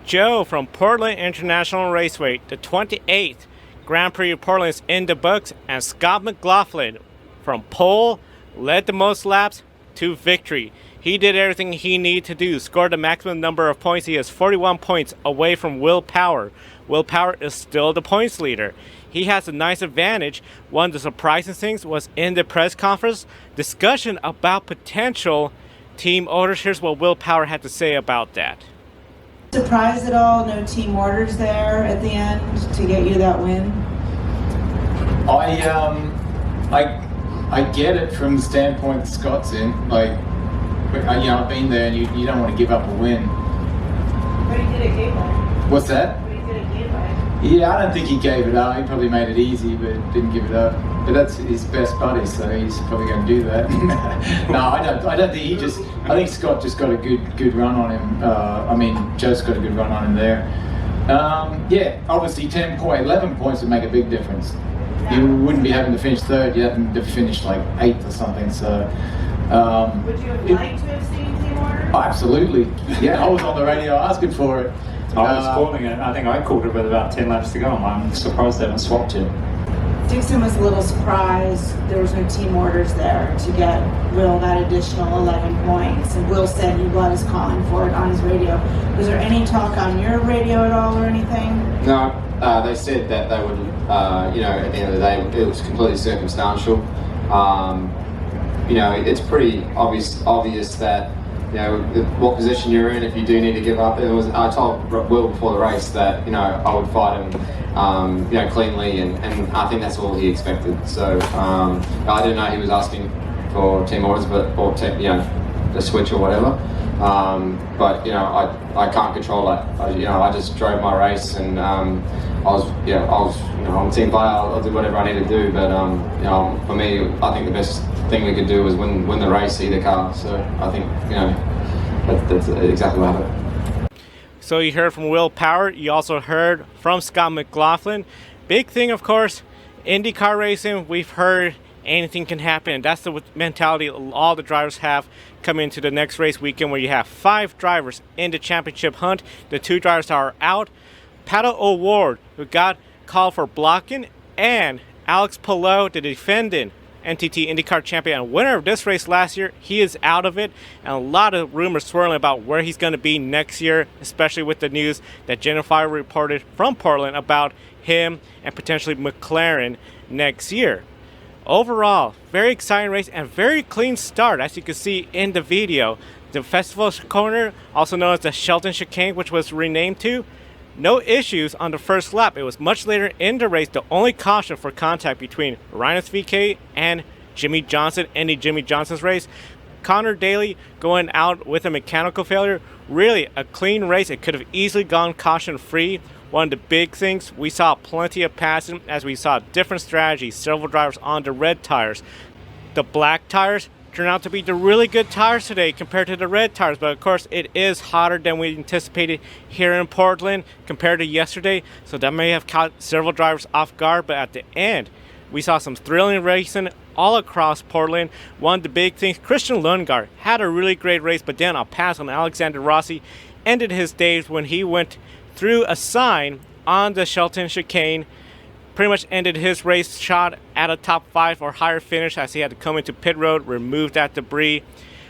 Joe from Portland International Raceway, the 28th Grand Prix of Portland is in the books, and Scott McLaughlin from pole led the most laps to victory. He did everything he needed to do, scored the maximum number of points. He is 41 points away from Will Power. Will Power is still the points leader. He has a nice advantage. One of the surprising things was in the press conference, discussion about potential team orders. Here's what Will Power had to say about that. Surprised at all? No team orders there at the end to get you that win? I get it from the standpoint that Scott's in. I've been there, and you don't want to give up a win. But he did it game by. What's that? But he did it game by. Yeah, I don't think he gave it up. He probably made it easy, but didn't give it up. But that's his best buddy, so he's probably going to do that. No, I don't think he just. I think Scott just got a good run on him. Joe's got a good run on him there. Yeah, obviously 11 points would make a big difference. You wouldn't be having to finish third. You had to finish like 8th or something. So. Would you have liked to have seen team orders? Oh, absolutely. Yeah, I was on the radio asking for it. I was calling it. I think I called it with about 10 laps to go. I'm surprised they haven't swapped it. Dixon was a little surprised there was no team orders there to get Will that additional 11 points. And Will said he was calling for it on his radio. Was there any talk on your radio at all or anything? No, they said that they would, at the end of the day, it was completely circumstantial. It's pretty obvious that, what position you're in if you do need to give up. I told Will before the race that, I would fight him, cleanly, and I think that's all he expected. So I didn't know he was asking for team orders, or a switch or whatever. But I can't control that. I just drove my race, and I'm a team player. I'll do whatever I need to do. But for me, I think the best thing we could do was win the race, either car. So I think that's exactly what happened. So you heard from Will Power. You also heard from Scott McLaughlin. Big thing, of course, IndyCar racing. We've heard anything can happen. That's the mentality all the drivers have coming into the next race weekend, where you have 5 drivers in the championship hunt. The 2 drivers that are out, Pato O'Ward, who got called for blocking, and Alex Palou, the defending NTT IndyCar champion and winner of this race last year, he is out of it, and a lot of rumors swirling about where he's going to be next year, especially with the news that Jennifer reported from Portland about him and potentially McLaren next year. Overall, very exciting race and very clean start, as you can see in the video. The festival corner, also known as the Shelton Chicane, which was renamed to, no issues on the first lap. It was much later in the race. The only caution for contact between Rinus VeeKay and Jimmie Johnson, ending Jimmie Johnson's race. Connor Daly going out with a mechanical failure. Really a clean race. It could have easily gone caution free. One of the big things, we saw plenty of passing as we saw different strategies. Several drivers on the red tires. The black tires turned out to be the really good tires today compared to the red tires, but of course it is hotter than we anticipated here in Portland compared to yesterday, so that may have caught several drivers off guard. But at the end, we saw some thrilling racing all across Portland. One of the big things, Christian Lundgaard had a really great race, but then a pass on Alexander Rossi ended his days when he went through a sign on the Shelton Chicane. Pretty much ended his race shot at a top 5 or higher finish, as he had to come into pit road, remove that debris.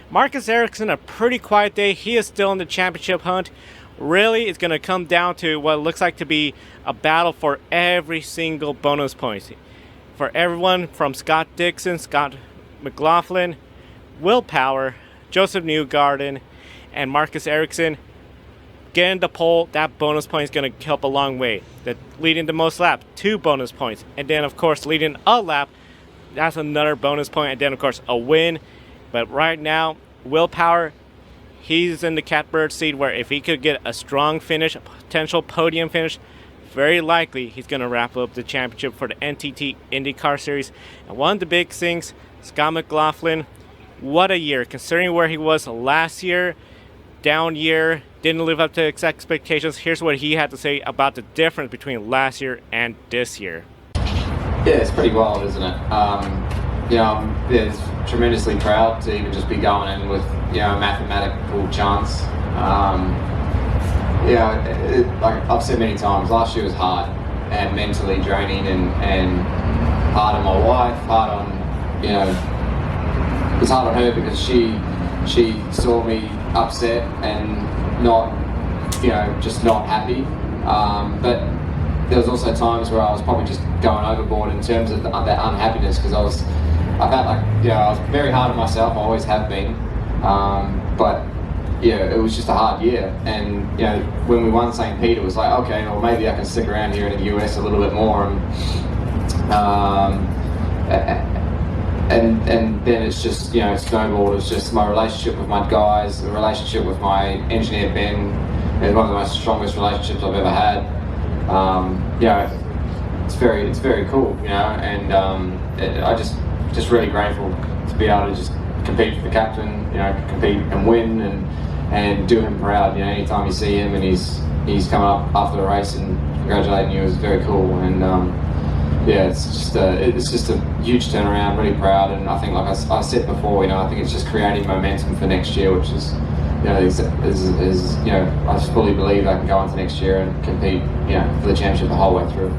Marcus Ericsson, a pretty quiet day. He is still in the championship hunt. Really, it's going to come down to what looks like to be a battle for every single bonus point. For everyone from Scott Dixon, Scott McLaughlin, Will Power, Joseph Newgarden, and Marcus Ericsson, getting the pole, that bonus point is going to help a long way. Leading the most laps, 2 bonus points. And then, of course, leading a lap, that's another bonus point. And then, of course, a win. But right now, Will Power, he's in the catbird seat, where if he could get a strong finish, a potential podium finish, very likely he's going to wrap up the championship for the NTT IndyCar Series. And one of the big things, Scott McLaughlin, what a year. Considering where he was last year, down year, didn't live up to his expectations. Here's what he had to say about the difference between last year and this year. Yeah, it's pretty wild, isn't it? It's tremendously proud to even just be going in with a mathematical chance. like I've said many times, last year was hard and mentally draining and hard on my wife, hard on, it's hard on her because she saw me upset and not, just not happy. But there was also times where I was probably just going overboard in terms of that unhappiness because I felt like, I was very hard on myself, I always have been. But it was just a hard year, and when we won St. Pete, it was like, okay, well maybe I can stick around here in the US a little bit more, and then it's just snowballed. It's just my relationship with my guys, the relationship with my engineer Ben, is one of the most strongest relationships I've ever had. It's very cool, and I just really grateful to be able to just compete for the captain, compete and win and do him proud. Anytime you see him and he's coming up after the race and congratulating you is very cool. And it's just a huge turnaround. Really proud, and I think, like I said before, I think it's just creating momentum for next year, which is, I just fully believe I can go into next year and compete, for the championship the whole way through.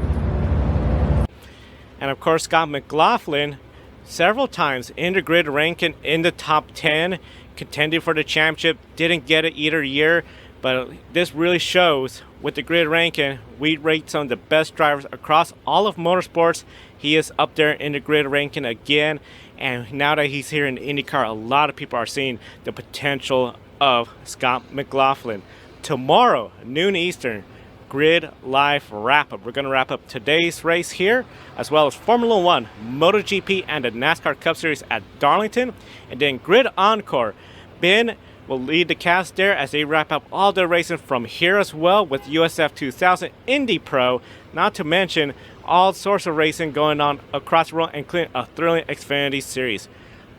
And of course, Scott McLaughlin, several times in the grid ranking in the top 10, contending for the championship, didn't get it either year, but this really shows with the grid ranking, we rate some of the best drivers across all of motorsports. He is up there in the grid ranking again, and now that he's here in IndyCar, a lot of people are seeing the potential of Scott McLaughlin. Tomorrow, noon Eastern, Grid Live wrap-up. We're going to wrap up today's race here, as well as Formula 1, MotoGP, and the NASCAR Cup Series at Darlington. And then Grid Encore. Ben will lead the cast there as they wrap up all the racing from here as well with USF 2000, Indy Pro, not to mention all sorts of racing going on across the world, including a thrilling Xfinity Series.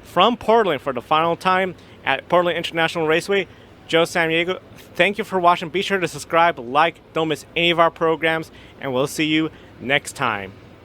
From Portland for the final time at Portland International Raceway, Joe Samaniego, thank you for watching. Be sure to subscribe, like, don't miss any of our programs, and we'll see you next time.